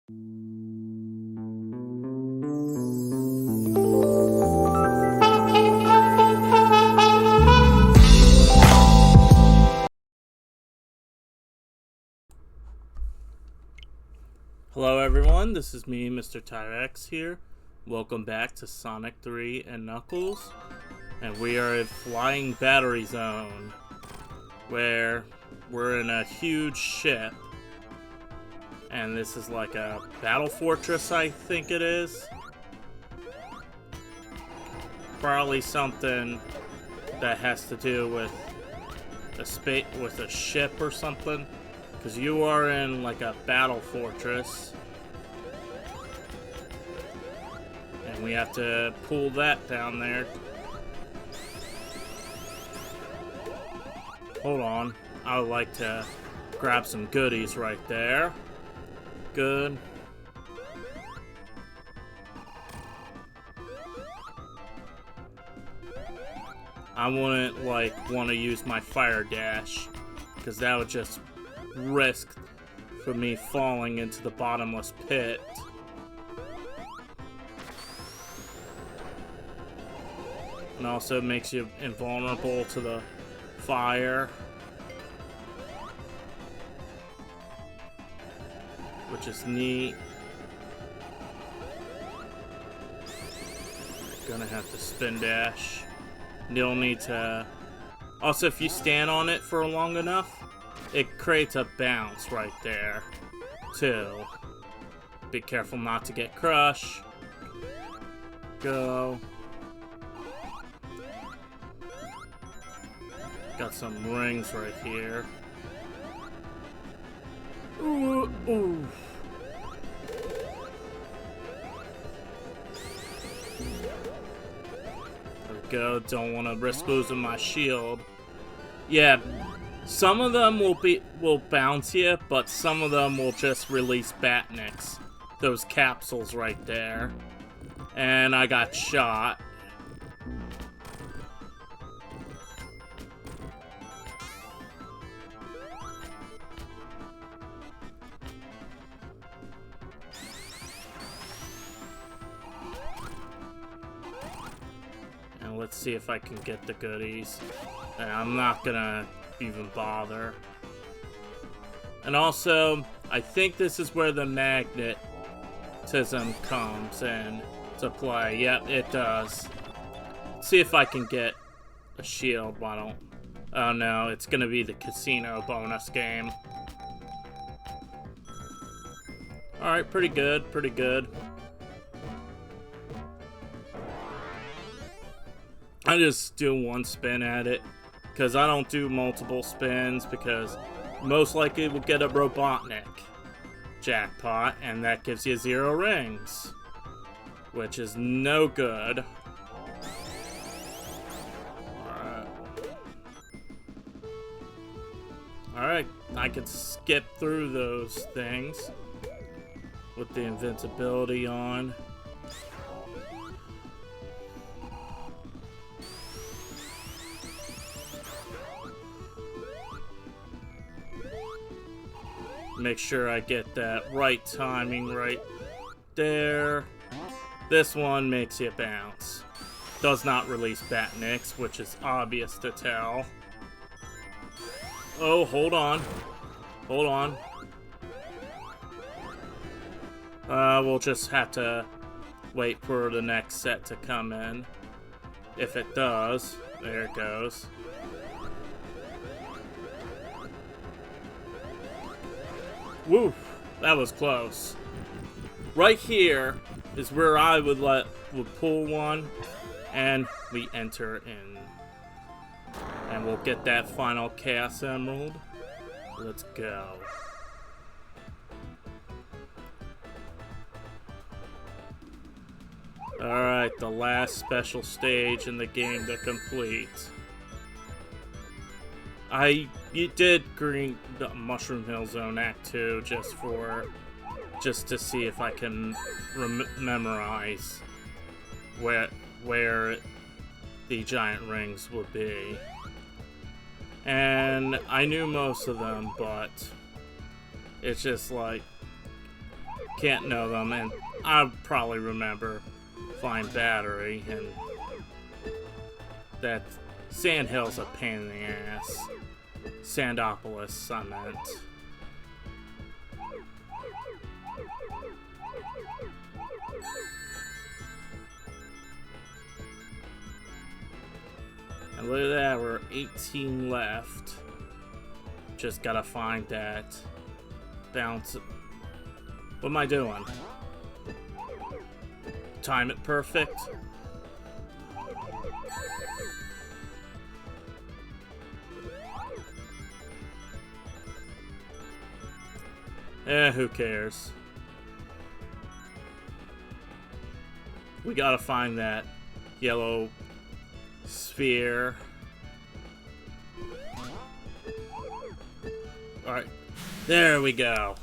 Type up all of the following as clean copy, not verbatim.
Hello everyone, this is me, Mr. Tyrex here. Welcome back to Sonic 3 and Knuckles. And we are in Flying Battery Zone, where we're in a huge ship. And this is like a battle fortress, I think it is. Probably something that has to do with a ship or something. Because you are in like a battle fortress. And we have to pull that down there. Hold on. I would like to grab some goodies right there. Good. I wouldn't want to use my fire dash, because that would just risk for me falling into the bottomless pit. And also makes you invulnerable to the fire, which is neat. Gonna have to spin dash. You'll need to... Also, if you stand on it for long enough, it creates a bounce right there, too. Be careful not to get crushed. Go. Got some rings right here. Ooh, ooh. There we go. Don't want to risk losing my shield. Yeah. Some of them will bounce you, but some of them will just release Batniks. Those capsules right there. And I got shot. And let's see if I can get the goodies. And I'm not gonna even bother. And also, I think this is where the magnetism comes in to play. Yep, it does. Let's see if I can get a shield. Why don't... Oh no, it's gonna be the casino bonus game. Alright, pretty good, pretty good. I just do one spin at it, because I don't do multiple spins, because most likely we'll get a Robotnik jackpot, and that gives you 0 rings, which is no good. Alright, I can skip through those things with the invincibility on. Make sure I get that right timing right there. This one makes you bounce. Does not release Batniks, which is obvious to tell. Oh, hold on. Hold on. We'll just have to wait for the next set to come in. If it does. There it goes. Woo, that was close. Right here is where I would pull one, and we enter in. And we'll get that final Chaos Emerald. Let's go. Alright, the last special stage in the game to complete. You did green the Mushroom Hill Zone Act 2 just to see if I can memorize where the giant rings would be. And I knew most of them, but it's just like can't know them, and I'll probably remember Flying Battery, and that Sandhill's a pain in the ass. Sandopolis, I meant. And look at that, we're 18 left. Just gotta find that bounce. What am I doing? Time it perfect? Who cares? We gotta find that yellow sphere. Alright, there we go.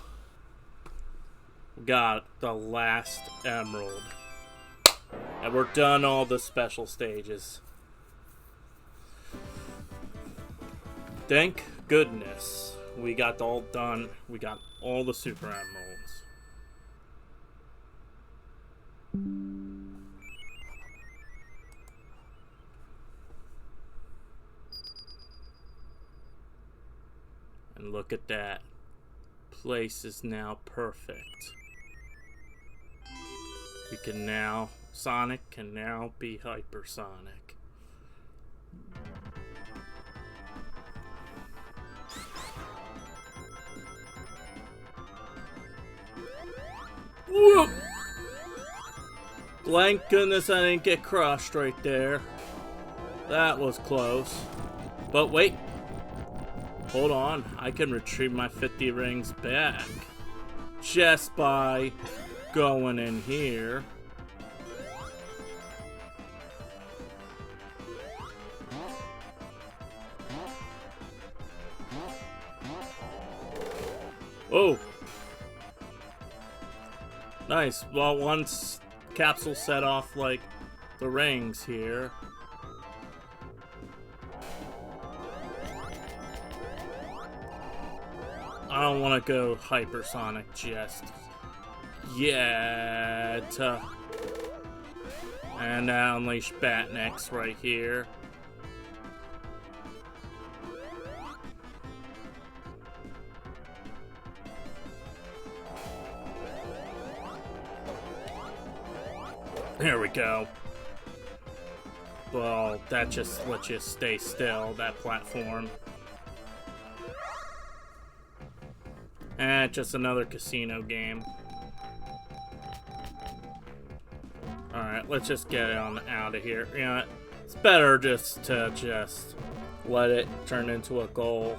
Got the last emerald. And we're done all the special stages. Thank goodness we got all done. We got all the super emeralds. And look at that. Place is now perfect. We can now, Sonic can now be hypersonic. Whoop! Thank goodness I didn't get crushed right there. That was close. But wait. Hold on. I can retrieve my 50 rings back. Just by going in here. Oh. Nice. Well, once Capsule set off, like, the rings here. I don't want to go hypersonic just yet. And now unleash Batnex right here. There we go. Well, that just lets you stay still, that platform. Just another casino game. Alright, let's just get on out of here. You know, it's better just to let it turn into a goal.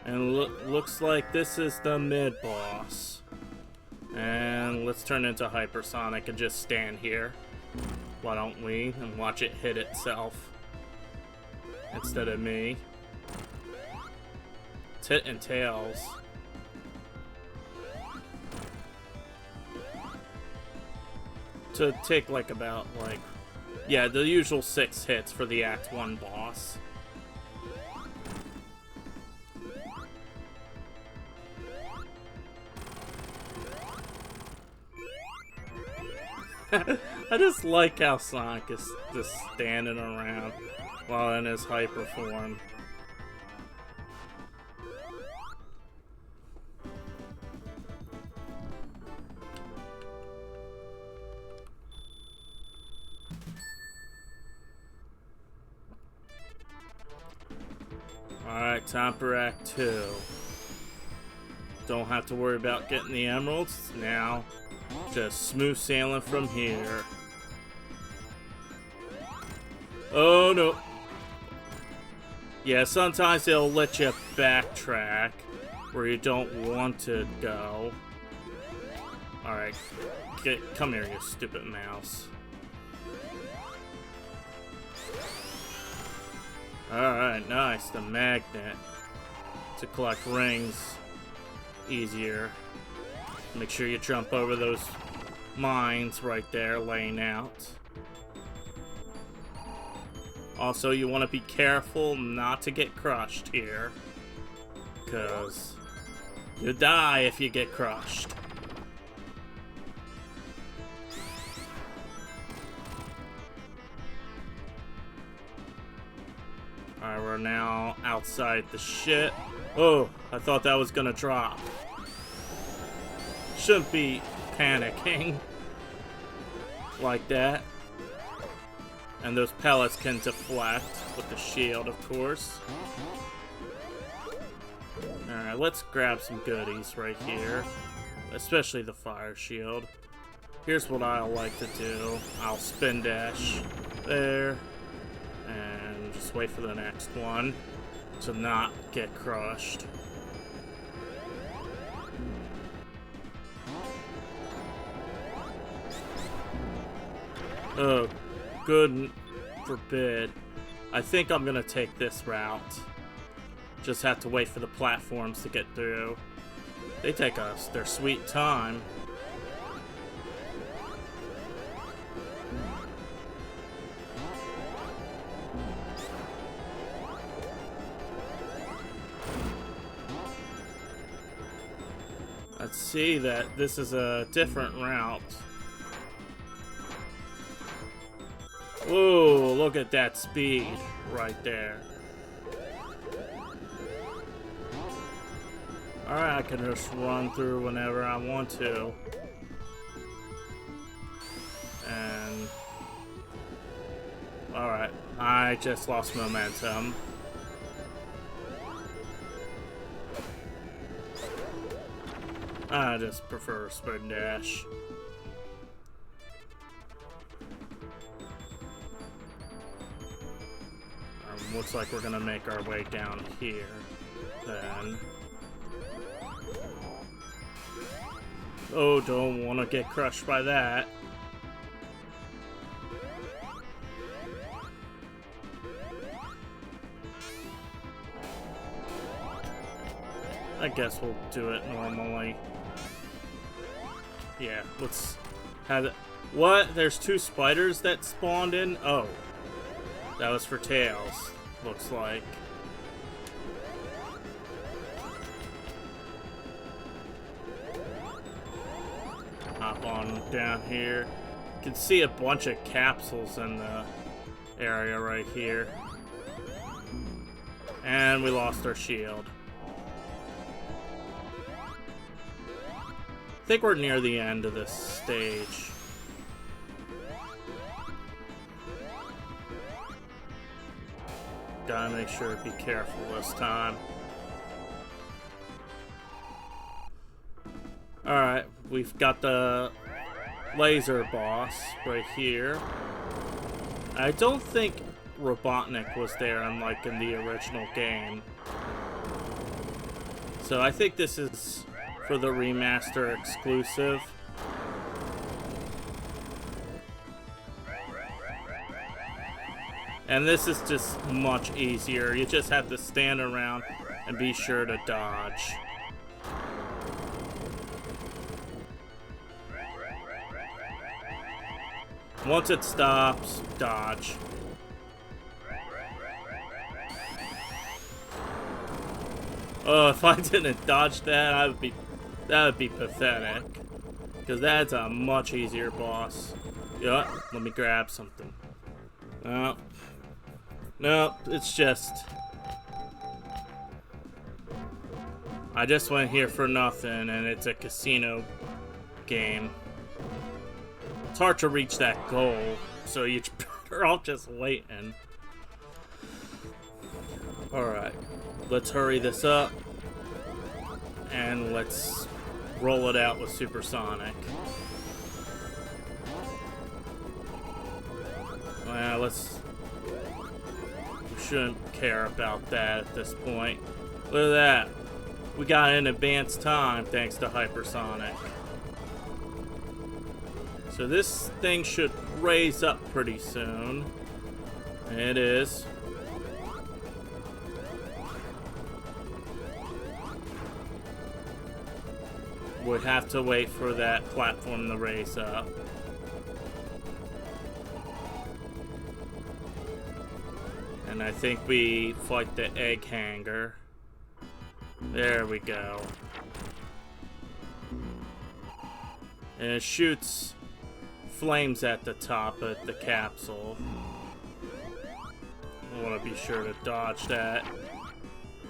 And looks like this is the mid-boss. And let's turn into Hypersonic and just stand here. Why don't we? And watch it hit itself. Instead of me. It's hitting Tails. To take like about like... yeah, the usual 6 hits for the Act 1 boss. I just like how Sonic is just standing around while in his hyper form. Alright, time for Act 2. Don't have to worry about getting the emeralds now. Just smooth sailing from here. Oh no. Yeah, sometimes it'll let you backtrack where you don't want to go. Alright. Come here, you stupid mouse. Alright, nice. The magnet. To collect rings easier. Make sure you jump over those mines right there laying out. Also, you want to be careful not to get crushed here, because you die if you get crushed. Alright, we're now outside the shit. Oh, I thought that was gonna drop. Shouldn't be panicking like that. And those pellets can deflect with the shield, of course. Alright, let's grab some goodies right here. Especially the fire shield. Here's what I'll like to do. I'll spin dash there. And just wait for the next one to not get crushed. Oh, good forbid. I think I'm gonna take this route. Just have to wait for the platforms to get through. They take us their sweet time. Let's see that this is a different route. Whoa, look at that speed right there. Alright, I can just run through whenever I want to. And... alright, I just lost momentum. I just prefer spin dash. Looks like we're gonna make our way down here, then. Oh, don't want to get crushed by that. I guess we'll do it normally. Yeah, let's have it. What? There's two spiders that spawned in? Oh. That was for Tails, looks like. Hop on down here. You can see a bunch of capsules in the area right here. And we lost our shield. I think we're near the end of this stage. Gotta make sure to be careful this time. Alright, we've got the laser boss right here. I don't think Robotnik was there unlike in the original game. So I think this is for the remaster exclusive. And this is just much easier. You just have to stand around and be sure to dodge. Once it stops, dodge. Oh, if I didn't dodge that, that would be pathetic. Because that's a much easier boss. Yeah, let me grab something. No. No, it's just... I just went here for nothing, and it's a casino game. It's hard to reach that goal, so you're better off just waiting. Alright, let's hurry this up. And let's roll it out with Supersonic. Well, let's... we shouldn't care about that at this point. Look at that. We got an advanced time thanks to Hypersonic. So this thing should raise up pretty soon. It is. We have to wait for that platform to raise up. And I think we fight the egg hanger. There we go. And it shoots flames at the top of the capsule. You want to be sure to dodge that.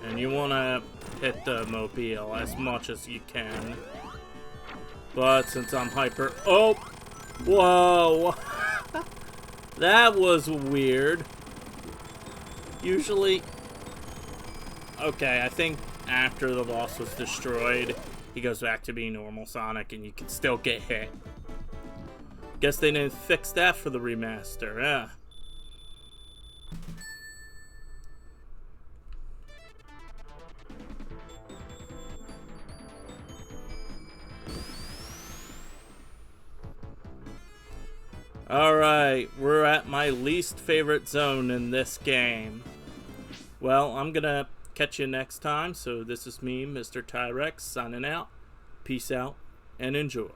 And you want to hit the mobile as much as you can. But since I'm hyper... Oh! Whoa! That was weird. Usually... Okay, I think after the boss was destroyed, he goes back to being normal Sonic and you can still get hit. Guess they didn't fix that for the remaster, yeah. Alright, we're at my least favorite zone in this game. Well, I'm gonna catch you next time, so this is me, Mr. Tyrex, signing out. Peace out, and enjoy.